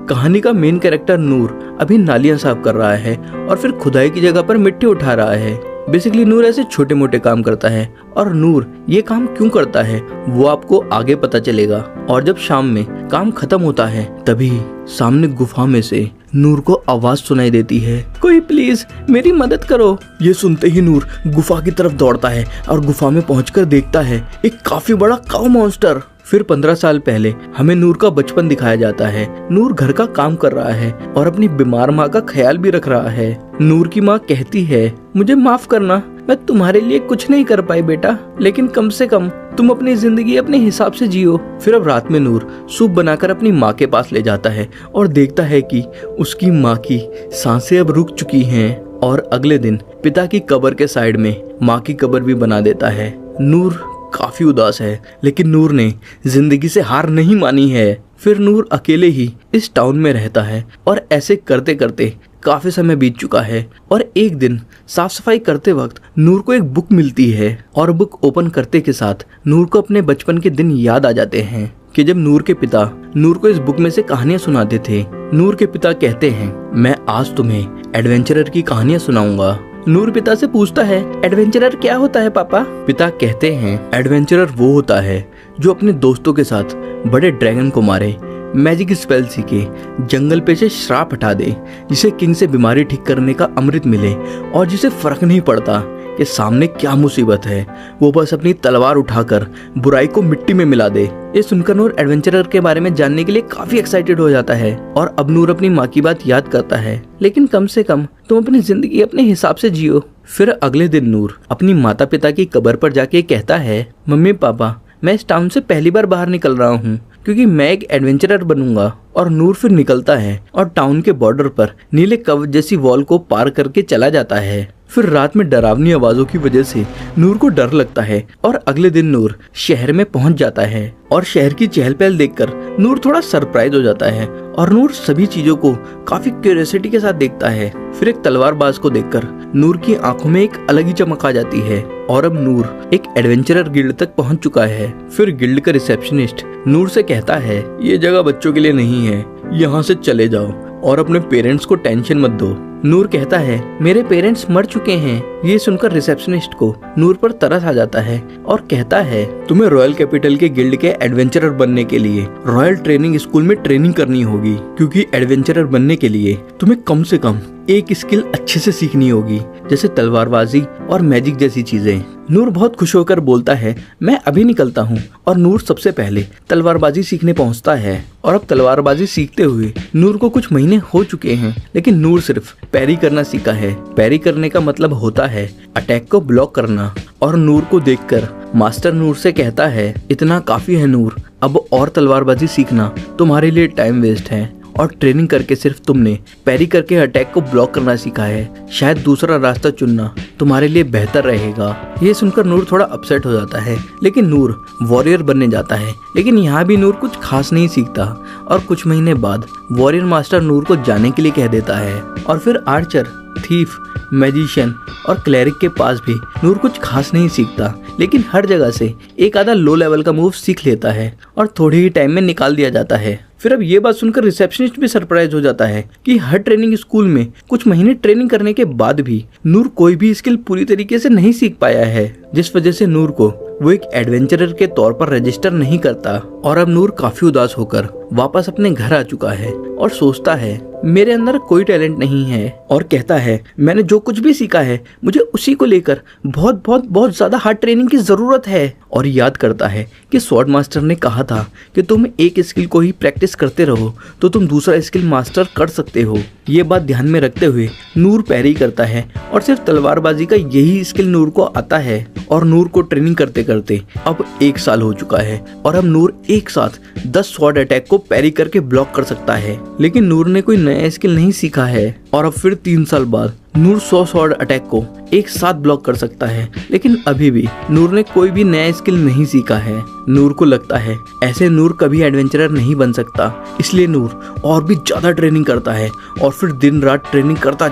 कहानी का main character नूर अभी नालियां साफ कर रहा है और फिर खुदाई की जगह पर मिट्टी उठा रहा है। बेसिकली नूर ऐसे छोटे मोटे काम करता है और नूर ये काम क्यों करता है वो आपको आगे पता चलेगा। और जब शाम में काम खत्म होता है तभी सामने गुफा में से नूर को आवाज सुनाई देती है, कोई प्लीज मेरी मदद करो। ये सुनते ही नूर गुफा की तरफ दौड़ता है और गुफा में पहुंचकर देखता है एक काफी बड़ा काऊ मॉन्स्टर। फिर 15 साल पहले हमें नूर का बचपन दिखाया जाता है। नूर घर का काम कर रहा है और अपनी बीमार माँ का ख्याल भी रख रहा है। नूर की माँ कहती है, मुझे माफ करना, मैं तुम्हारे लिए कुछ नहीं कर पाई बेटा, लेकिन कम से कम तुम अपनी जिंदगी अपने हिसाब से जियो। फिर अब रात में नूर सूप बनाकर अपनी माँ के पास ले जाता है और देखता है कि उसकी माँ की सांसें अब रुक चुकी हैं। और अगले दिन पिता की कब्र के साइड में माँ की कब्र भी बना देता है। नूर काफी उदास है, लेकिन नूर ने जिंदगी से हार नहीं मानी है। फिर नूर अकेले ही इस टाउन में रहता है और ऐसे करते करते काफी समय बीत चुका है। और एक दिन साफ सफाई करते वक्त नूर को एक बुक मिलती है और बुक ओपन करते के साथ नूर को अपने बचपन के दिन याद आ जाते हैं कि जब नूर के पिता नूर को इस बुक में से कहानियां सुनाते थे। नूर के पिता कहते हैं, मैं आज तुम्हें एडवेंचरर की कहानियां सुनाऊंगा। नूर पिता से पूछता है, एडवेंचरर क्या होता है पापा? पिता कहते हैं, एडवेंचरर वो होता है जो अपने दोस्तों के साथ बड़े ड्रैगन को मारे, मैजिक स्पेल सीखे, जंगल पे से श्राप हटा दे, जिसे किंग से बीमारी ठीक करने का अमृत मिले और जिसे फर्क नहीं पड़ता कि सामने क्या मुसीबत है, वो बस अपनी तलवार उठाकर बुराई को मिट्टी में मिला दे। ये सुनकर नूर एडवेंचरर के बारे में जानने के लिए काफी एक्साइटेड हो जाता है। और अब नूर अपनी माँ की बात याद करता है, लेकिन कम से कम तुम अपनी जिंदगी अपने हिसाब से जियो। फिर अगले दिन नूर अपनी माता पिता की कब्र पर जाके कहता है, मम्मी पापा मैं इस टाउन से पहली बार बाहर निकल रहा हूँ क्योंकि मैं एक एडवेंचरर बनूंगा। और नूर फिर निकलता है और टाउन के बॉर्डर पर नीले कवच जैसी वॉल को पार करके चला जाता है। फिर रात में डरावनी आवाजों की वजह से नूर को डर लगता है और अगले दिन नूर शहर में पहुंच जाता है। और शहर की चहल पहल देखकर नूर थोड़ा सरप्राइज हो जाता है और नूर सभी चीजों को काफी क्यूरियोसिटी के साथ देखता है। फिर एक तलवारबाज को देखकर नूर की आंखों में एक अलग ही चमक आ जाती है और अब नूर एक एडवेंचरर गिल्ड तक पहुंच चुका है। फिर गिल्ड का रिसेप्शनिस्ट नूर से कहता है, ये जगह बच्चों के लिए नहीं है, यहाँ से चले जाओ और अपने पेरेंट्स को टेंशन मत दो। नूर कहता है, मेरे पेरेंट्स मर चुके हैं। ये सुनकर रिसेप्शनिस्ट को नूर पर तरस आ जाता है और कहता है, तुम्हें रॉयल कैपिटल के गिल्ड के एडवेंचरर बनने के लिए रॉयल ट्रेनिंग स्कूल में ट्रेनिंग करनी होगी, क्योंकि एडवेंचरर बनने के लिए तुम्हें कम से कम एक स्किल अच्छे से सीखनी होगी, जैसे तलवारबाजी और मैजिक जैसी चीजें। नूर बहुत खुश होकर बोलता है, मैं अभी निकलता हूँ। और नूर सबसे पहले तलवारबाजी सीखने पहुँचता है। और अब तलवारबाजी सीखते हुए नूर को कुछ महीने हो चुके हैं, लेकिन नूर सिर्फ पैरी करना सीखा है। पैरी करने का मतलब होता है अटैक को ब्लॉक करना। और नूर को देखकर मास्टर नूर से कहता है, इतना काफी है नूर, अब और तलवारबाजी सीखना तुम्हारे लिए टाइम वेस्ट है और ट्रेनिंग करके सिर्फ तुमने पैरी करके अटैक को ब्लॉक करना सीखा है। शायद दूसरा रास्ता चुनना तुम्हारे लिए बेहतर रहेगा। ये सुनकर नूर थोड़ा अपसेट हो जाता है, लेकिन नूर वॉरियर बनने जाता है। लेकिन यहाँ भी नूर कुछ खास नहीं सीखता और कुछ महीने बाद वॉरियर मास्टर नूर को जाने के लिए कह देता है। और फिर आर्चर, थीफ, मैजिशियन और क्लेरिक के पास भी नूर कुछ खास नहीं सीखता, लेकिन हर जगह से एक आधा लो लेवल का मूव सीख लेता है और थोड़े ही टाइम में निकाल दिया जाता है। फिर अब ये बात सुनकर रिसेप्शनिस्ट भी सरप्राइज हो जाता है कि हर ट्रेनिंग स्कूल में कुछ महीने ट्रेनिंग करने के बाद भी नूर कोई भी स्किल पूरी तरीके से नहीं सीख पाया है, जिस वजह से नूर को वो एक एडवेंचरर के तौर पर रजिस्टर नहीं करता। और अब नूर काफी उदास होकर वापस अपने घर आ चुका है और सोचता है, मेरे अंदर कोई टैलेंट नहीं है। और कहता है, मैंने जो कुछ भी सीखा है मुझे उसी को लेकर बहुत बहुत बहुत ज्यादा हार्ड ट्रेनिंग की जरूरत है। और याद करता है कि स्वॉर्ड मास्टर ने कहा था कि तुम एक स्किल को ही प्रैक्टिस करते रहो तो तुम दूसरा स्किल मास्टर कर सकते हो। ये बात ध्यान में रखते हुए नूर पैरी करता है और सिर्फ तलवारबाजी का यही स्किल नूर को आता है। और नूर को ट्रेनिंग करते करते अब 1 साल हो चुका है और अब नूर एक साथ 10 स्वॉर्ड अटैक को पैरी करके ब्लॉक कर सकता है। लेकिन नूर ने कोई नया स्किल नहीं सीखा है और अब फिर 3 साल बाद नूर 100 स्वॉर्ड अटैक को एक साथ ब्लॉक कर सकता है। लेकिन अभी भी नूर ने कोई भी नया स्किल नहीं सीखा है। नूर को लगता है ऐसे नूर कभी एडवेंचरर नहीं बन सकता, इसलिए नूर और भी ज्यादा ट्रेनिंग करता है और फिर दिन रात ट्रेनिंग करता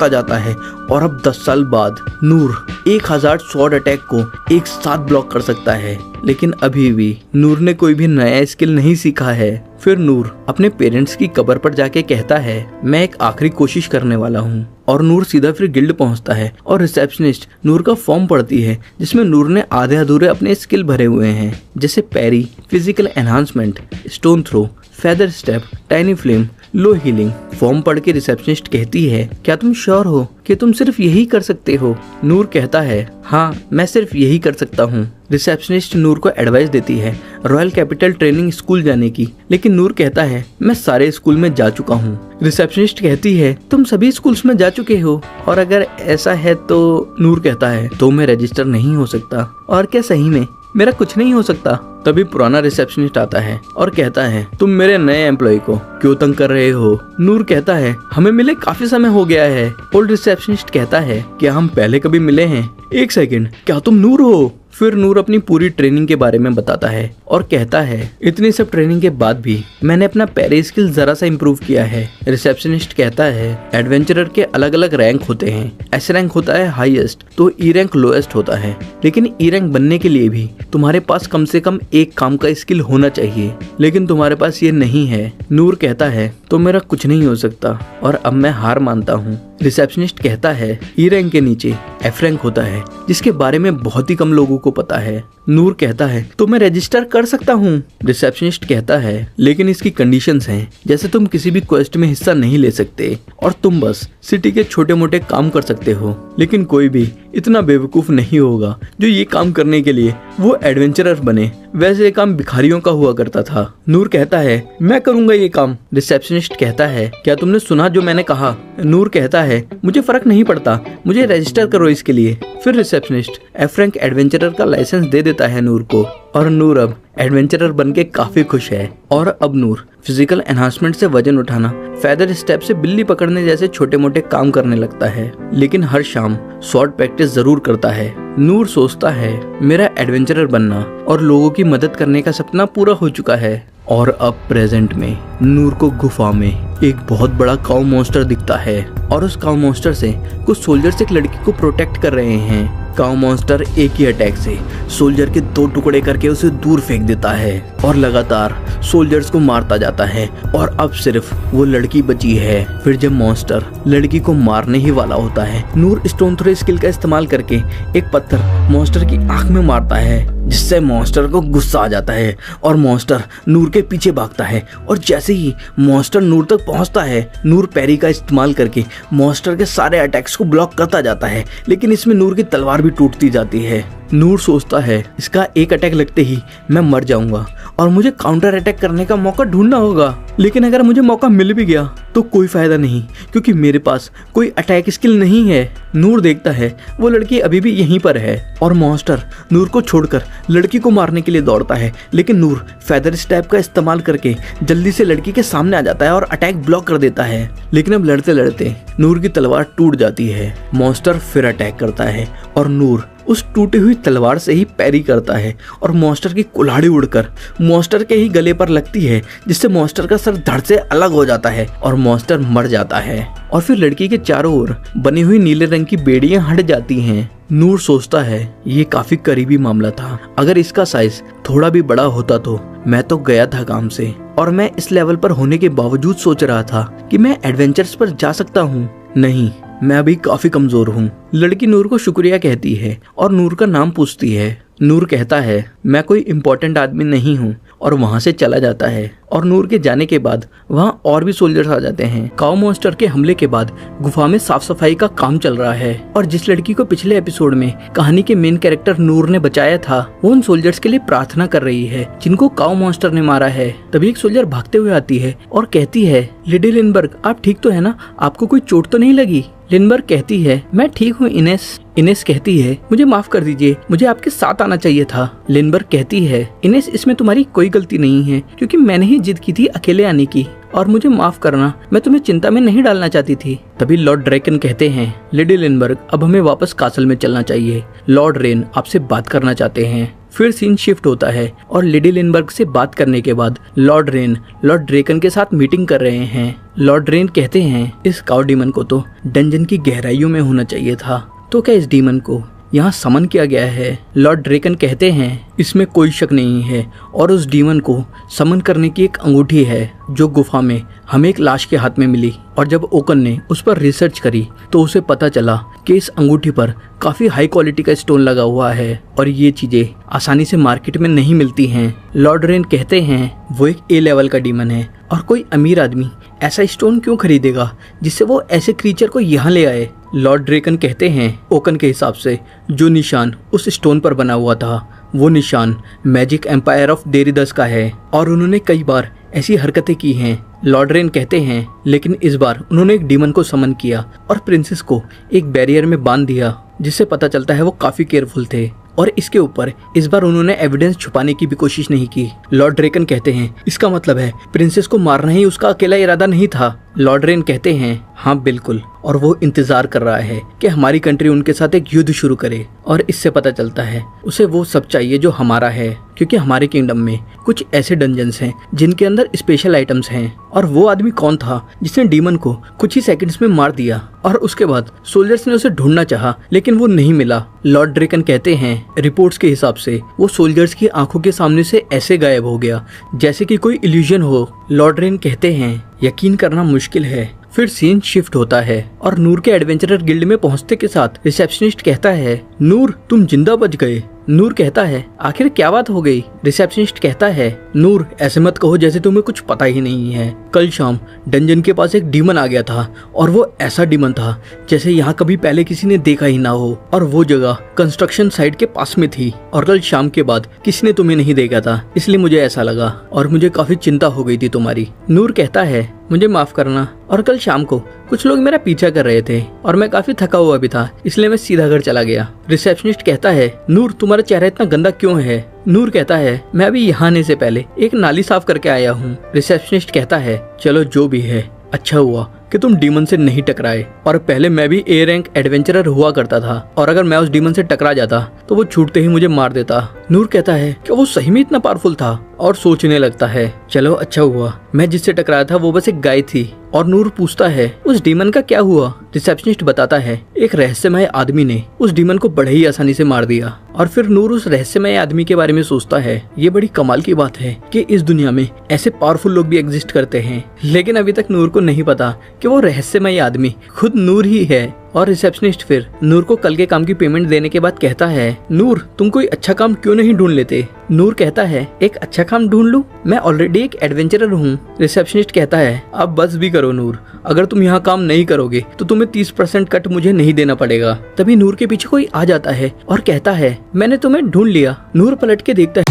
जाता है। और अब 10 साल बाद नूर 1000 स्वॉर्ड अटैक को एक साथ ब्लॉक कर सकता है। लेकिन अभी भी नूर ने कोई भी नया स्किल नहीं सीखा है। फिर नूर अपने पेरेंट्स की कब्र पर जाके कहता है मैं एक आखिरी कोशिश करने वाला हूँ। और नूर सीधा फिर गिल्ड पहुंचता है और रिसेप्शनिस्ट नूर का फॉर्म पढ़ती है जिसमें नूर ने आधे अधूरे अपने स्किल भरे हुए हैं, जैसे parry, physical enhancement, stone throw, feather step, tiny flame, low healing. Form पढ़ के रिसेप्शनिस्ट कहती है क्या तुम श्योर हो कि तुम सिर्फ यही कर सकते हो? नूर कहता है हाँ मैं सिर्फ यही कर सकता हूँ। रिसेप्शनिस्ट नूर को एडवाइस देती है रॉयल कैपिटल ट्रेनिंग स्कूल जाने की, लेकिन नूर कहता है मैं सारे स्कूल में जा चुका हूँ। रिसेप्शनिस्ट कहती है तुम सभी स्कूल्स में जा चुके हो, और अगर ऐसा है तो नूर कहता है तो मैं रजिस्टर नहीं हो सकता। और क्या सही में मेरा कुछ नहीं हो सकता? तभी पुराना रिसेप्शनिस्ट आता है और कहता है तुम मेरे नए एम्प्लॉय को क्यों तंग कर रहे हो? नूर कहता है हमें मिले काफी समय हो गया है। ओल्ड रिसेप्शनिस्ट कहता है क्या हम पहले कभी मिले हैं? एक सेकंड, क्या तुम नूर हो? फिर नूर अपनी पूरी ट्रेनिंग के बारे में बताता है और कहता है इतनी सब ट्रेनिंग के बाद भी मैंने अपना पैरी स्किल जरा सा इम्प्रूव किया है। रिसेप्शनिस्ट कहता है एडवेंचरर के अलग अलग रैंक होते हैं। एस रैंक होता है हाईएस्ट तो ई रैंक लोएस्ट होता है, लेकिन ई रैंक बनने के लिए भी तुम्हारे पास कम से कम एक काम का स्किल होना चाहिए, लेकिन तुम्हारे पास ये नहीं है। नूर कहता है तो मेरा कुछ नहीं हो सकता और अब मैं हार मानता हूँ। रिसेप्शनिस्ट कहता है ई रैंक के नीचे एफ रैंक होता है जिसके बारे में बहुत ही कम लोगों को पता है। नूर कहता है तो मैं रजिस्टर कर सकता हूँ। रिसेप्शनिस्ट कहता है लेकिन इसकी कंडीशंस हैं, जैसे तुम किसी भी क्वेस्ट में हिस्सा नहीं ले सकते और तुम बस सिटी के छोटे मोटे काम कर सकते हो, लेकिन कोई भी इतना बेवकूफ नहीं होगा जो ये काम करने के लिए वो एडवेंचरर बने। वैसे ये काम भिखारियों का हुआ करता था। नूर कहता है मैं करूंगा ये काम। रिसेप्शनिस्ट कहता है क्या तुमने सुना जो मैंने कहा? नूर कहता है मुझे फर्क नहीं पड़ता, मुझे रजिस्टर करो इसके लिए। फिर रिसेप्शनिस्ट एफ रैंक एडवेंचरर का लाइसेंस दे देता है नूर को, और नूर अब एडवेंचरर बन के काफी खुश है। और अब नूर फिजिकल एनहांसमेंट से वजन उठाना, फेदर स्टेप से बिल्ली पकड़ने जैसे छोटे मोटे काम करने लगता है, लेकिन हर शाम शॉर्ट प्रैक्टिस जरूर करता है। नूर सोचता है मेरा एडवेंचरर बनना और लोगों की मदद करने का सपना पूरा हो चुका है। और अब प्रेजेंट में नूर को गुफा में एक बहुत बड़ा काऊ मॉन्स्टर दिखता है, और उस काऊ मॉन्स्टर से कुछ सोल्जर्स एक लड़की को प्रोटेक्ट कर रहे हैं। काऊ मॉन्स्टर एक ही अटैक से सोल्जर के 2 टुकड़े करके उसे दूर फेंक देता है और लगातार सोल्जर्स को मारता जाता है, और अब सिर्फ वो लड़की बची है। फिर जब मॉन्स्टर लड़की को मारने ही वाला होता है, नूर स्टोन थ्रो स्किल का इस्तेमाल करके एक पत्थर मॉन्स्टर की आंख में मारता है, जिससे मॉन्स्टर को गुस्सा आ जाता है और मॉन्स्टर नूर के पीछे भागता है। और जैसे ही मॉन्स्टर नूर तक पहुंचता है, नूर पैरी का इस्तेमाल करके मॉन्स्टर के सारे अटैक्स को ब्लॉक करता जाता है, लेकिन इसमें नूर की तलवार भी टूटती जाती है। नूर सोचता है इसका एक अटैक लगते ही मैं मर जाऊंगा और मुझे काउंटर अटैक करने का मौका ढूंढना होगा, लेकिन अगर मुझे मौका मिल भी गया तो कोई फायदा नहीं, क्योंकि मेरे पास कोई अटैक स्किल नहीं है। नूर देखता है वो लड़की अभी भी यहीं पर है और मॉन्स्टर नूर को छोड़कर लड़की को मारने के लिए दौड़ता है, लेकिन नूर फेदर स्टेप का इस्तेमाल करके जल्दी से लड़की के सामने आ जाता है और अटैक ब्लॉक कर देता है। लेकिन अब लड़ते लड़ते नूर की तलवार टूट जाती है। मॉन्स्टर फिर अटैक करता है और नूर उस टूटी हुई तलवार से ही पैरी करता है और मॉन्स्टर की कुल्हाड़ी उड़कर मॉन्स्टर के ही गले पर लगती है, जिससे मॉन्स्टर का सर धड़ से अलग हो जाता है और मॉन्स्टर मर जाता है। और फिर लड़की के चारों ओर बनी हुई नीले रंग की बेड़ियां हट जाती हैं। नूर सोचता है ये काफी करीबी मामला था, अगर इसका साइज थोड़ा भी बड़ा होता तो मैं तो गया था काम से, और मैं इस लेवल पर होने के बावजूद सोच रहा था कि मैं एडवेंचर्स पर जा सकता हूँ। नहीं, मैं अभी काफी कमजोर हूँ। लड़की नूर को शुक्रिया कहती है और नूर का नाम पूछती है। नूर कहता है मैं कोई इम्पोर्टेंट आदमी नहीं हूँ, और वहाँ से चला जाता है। और नूर के जाने के बाद वहाँ और भी सोल्जर्स आ जाते हैं। काऊ मॉन्स्टर के हमले के बाद गुफा में साफ सफाई का काम चल रहा है, और जिस लड़की को पिछले एपिसोड में कहानी के मेन कैरेक्टर नूर ने बचाया था, वो उन सोल्जर्स के लिए प्रार्थना कर रही है जिनको काऊ मॉन्स्टर ने मारा है। तभी एक सोल्जर भागते हुए आती है और कहती है लेडी लिंडबर्ग, आप ठीक तो है ना? आपको कोई चोट तो नहीं लगी? लिंडबर्ग कहती है मैं ठीक हूँ इनेस। इनेस कहती है मुझे माफ कर दीजिए, मुझे आपके साथ आना चाहिए था। लिंडबर्ग कहती है इनेस, इसमें तुम्हारी कोई गलती नहीं है, क्योंकि मैंने ही जिद की थी अकेले आने की, और मुझे माफ करना, मैं तुम्हें चिंता में नहीं डालना चाहती थी। तभी लॉर्ड ड्रैकन कहते हैं लेडी लिंडबर्ग, अब हमें वापस कासल में चलना चाहिए, लॉर्ड रेन आपसे बात करना चाहते हैं। फिर सीन शिफ्ट होता है और लेडी लिंडबर्ग से बात करने के बाद लॉर्ड रेन लॉर्ड ड्रैकन के साथ मीटिंग कर रहे हैं। लॉर्ड रेन कहते हैं इस काऊ डीमन को तो डंजन की गहराइयों में होना चाहिए था, तो क्या इस डीमन को यहाँ समन किया गया है। लॉर्ड ड्रेकन कहते हैं इसमें कोई शक नहीं है और उस डीमन को समन करने की एक अंगूठी है जो गुफा में हमें एक लाश के हाथ में मिली। और जब ओकन ने उस पर रिसर्च करी तो उसे पता चला कि इस अंगूठी पर काफी हाई क्वालिटी का स्टोन लगा हुआ है और ये चीजें आसानी से मार्केट में नहीं मिलती हैं। लॉर्ड रेन कहते हैं वो एक ए लेवल का डीमन है और कोई अमीर आदमी ऐसा स्टोन क्यों खरीदेगा जिससे वो ऐसे क्रीचर को यहाँ ले आए। लॉर्ड ड्रेकन कहते हैं ओकन के हिसाब से जो निशान उस स्टोन पर बना हुआ था वो निशान मैजिक एम्पायर ऑफ देरिदस का है और उन्होंने कई बार ऐसी हरकतें की हैं। लॉर्ड रेन कहते हैं लेकिन इस बार उन्होंने एक डीमन को समन किया और प्रिंसेस को एक बैरियर में बांध दिया जिससे पता चलता है वो काफी केयरफुल थे और इसके ऊपर इस बार उन्होंने एविडेंस छुपाने की भी कोशिश नहीं की। लॉर्ड ड्रेकन कहते हैं इसका मतलब है प्रिंसेस को मारना ही उसका अकेला इरादा नहीं था। लॉर्ड रेन कहते हैं हाँ बिल्कुल, और वो इंतजार कर रहा है कि हमारी कंट्री उनके साथ एक युद्ध शुरू करे और इससे पता चलता है उसे वो सब चाहिए जो हमारा है, क्योंकि हमारे किंगडम में कुछ ऐसे डंजन्स हैं जिनके अंदर स्पेशल आइटम्स हैं। और वो आदमी कौन था जिसने डीमन को कुछ ही सेकंड्स में मार दिया और उसके बाद सोल्जर्स ने उसे ढूंढना चाहा लेकिन वो नहीं मिला। लॉर्ड ड्रेकन कहते हैं रिपोर्ट्स के हिसाब से वो सोल्जर्स की आंखों के सामने से ऐसे गायब हो गया जैसे कि कोई इल्यूजन हो। लॉर्ड रेन कहते हैं यकीन करना मुश्किल है। फिर सीन शिफ्ट होता है और नूर के एडवेंचरर गिल्ड में पहुंचते के साथ रिसेप्शनिस्ट कहता है नूर तुम जिंदा बच गए। नूर कहता है आखिर क्या बात हो गई। रिसेप्शनिस्ट कहता है नूर ऐसे मत कहो जैसे तुम्हें कुछ पता ही नहीं है। कल शाम डंजन के पास एक डीमन आ गया था और वो ऐसा डीमन था जैसे यहाँ कभी पहले किसी ने देखा ही ना हो और वो जगह कंस्ट्रक्शन साइट के पास में थी और कल शाम के बाद किसी ने तुम्हें नहीं देखा था, इसलिए मुझे ऐसा लगा और मुझे काफी चिंता हो गई थी तुम्हारी। नूर कहता है मुझे माफ करना और कल शाम को कुछ लोग मेरा पीछा कर रहे थे और मैं काफी थका हुआ भी था, इसलिए मैं सीधा घर चला गया। रिसेप्शनिस्ट कहता है नूर तुम्हारा चेहरा इतना गंदा क्यों है। नूर कहता है मैं अभी यहाँ आने से पहले एक नाली साफ करके आया हूँ। रिसेप्शनिस्ट कहता है चलो जो भी है अच्छा हुआ कि तुम डीमन से नहीं टकराए, और पहले मैं भी ए रैंक एडवेंचरर हुआ करता था और अगर मैं उस डीमन से टकरा जाता तो वो छूटते ही मुझे मार देता। नूर कहता है कि वो सही में इतना पावरफुल था और सोचने लगता है चलो अच्छा हुआ मैं जिससे टकराया था वो बस एक गाय थी। और नूर पूछता है उस डीमन का क्या हुआ। रिसेप्शनिस्ट बताता है एक रहस्यमय आदमी ने उस डीमन को बड़े ही आसानी से मार दिया। और फिर नूर उस रहस्यमय आदमी के बारे में सोचता है ये बड़ी कमाल की बात है कि इस दुनिया में ऐसे पावरफुल लोग भी एग्जिस्ट करते हैं, लेकिन अभी तक नूर को नहीं पता कि वो रहस्यमय आदमी खुद नूर ही है। और रिसेप्शनिस्ट फिर नूर को कल के काम की पेमेंट देने के बाद कहता है नूर तुम कोई अच्छा काम क्यों नहीं ढूंढ लेते। नूर कहता है एक अच्छा काम ढूंढ लूं, मैं ऑलरेडी एक एडवेंचरर हूँ। रिसेप्शनिस्ट कहता है अब बस भी करो नूर, अगर तुम यहाँ काम नहीं करोगे तो तुम्हें 30% कट मुझे नहीं देना पड़ेगा। तभी नूर के पीछे कोई आ जाता है और कहता है मैंने तुम्हें ढूंढ लिया। नूर पलट के देखता है